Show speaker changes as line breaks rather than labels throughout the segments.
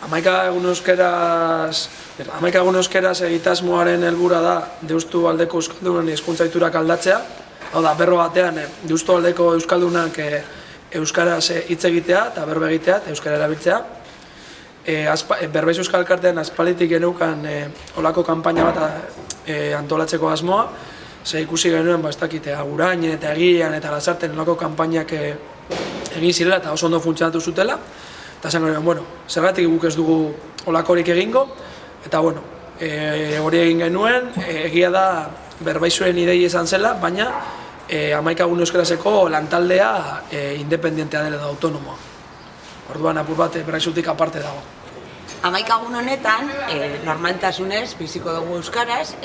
Hamaika egun euskeraz egitasmoaren helburua da Deustu aldeko euskaldunen hizkuntza ohiturak aldatzea. Hau da, berro batean, Deustu aldeko euskaldunak euskaraz hitz egitea eta berba egitea eta euskara erabiltzea. Berbaiz Euskal Elkartean aspalditik geneukan olako kanpaina bat antolatzeko asmoa. Ze ikusi genuen, ez dakite, Agurain eta Egian eta Lasarten olako kanpainak egin zirela eta oso ondo funtzionatu zutela. Eta esan genuen, zergatik guk ez dugu olakorik egingo. Eta hori egin genuen, egia da Berbaizuen idei izan zela, baina 11 egun euskarazeko lantaldea independentea dela da autonomoa. Orduan apur bat Berbaizutik aparte dago.
11 egun honetan normaltasunez biziko dugu euskaraz,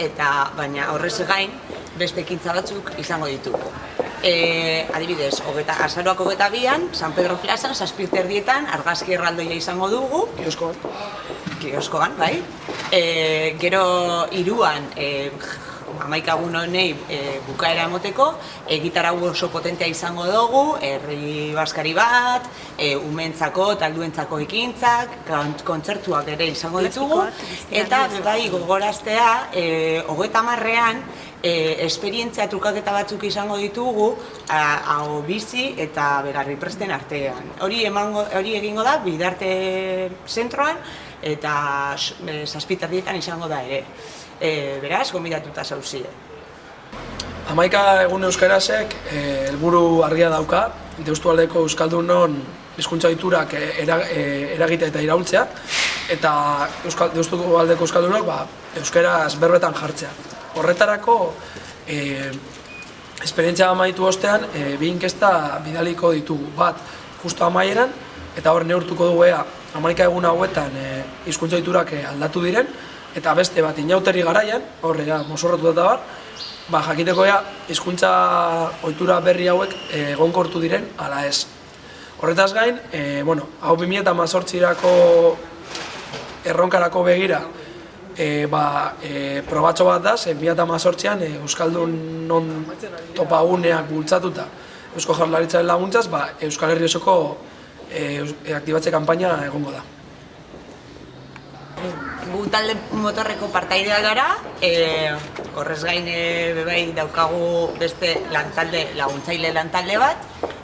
baina horrez gain beste ekintza batzuk izango ditugu. Adibidez, azaroak 22an, San Pedro plazan, 7:30 argazki erraldoia izango dugu. Kioskoan, bai. Gero 3an, 11 egun honei bukaera emoteko, gitarau oso potentea izango dugu, herri baskari bat, umeentzako, talduentzako ekintzak, kontzertuak ere izango ditugu, eta bai gogoraztea, 30an esperientzia trukaketa batzuk izango ditugu hau bizi eta berarri presten artean. Hori egingo da Bidarte zentroan eta 7:30 izango da ere. Beraz, gonbidatuta zauzie.
11 egun euskarazek helburu argia dauka, Deustu aldeko euskaldunon hizkuntza ohiturak eragitea eta iraultzea, eta Deustu aldeko euskaldunok euskaraz berbetan jartzea. Horretarako, esperientzia amaitu ostean, bi inkesta bidaliko ditugu. Bat, justu amaieran, eta hor neurtuko dugu 11 egun hauetan hizkuntza ohiturak aldatu diren, eta beste bat inauteri garaian, hor mozorrotu eta jakiteko hizkuntza ohitura berri hauek egonkortu diren ala ez. Horretaz gain, hau 2018rako erronkarako begira, probatxo bat da, 2018an Euskaldunon topaguneak bultzatuta Eusko Jaurlaritzaren laguntzaz, Euskal Herri osoko aktibatze kanpaina egongo da.
Gu talde motorreko partaidea gara, horrez gain bebai daukagu beste laguntzaile lantalde bat,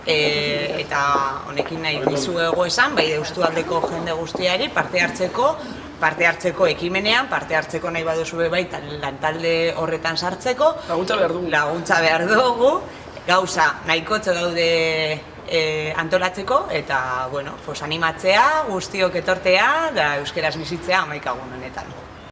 eta honekin nahi dizuegu esan, bai Deustu aldeko jende guztiari parte hartzeko ekimenean, parte hartzeko nahi baduzu bebai lantalde horretan sartzeko. Laguntza behar dugu, gauza nahikotxo daude antolatzeko, eta animatzea, guztiok etortea, da euskeraz bizitzea 11 egun honetan.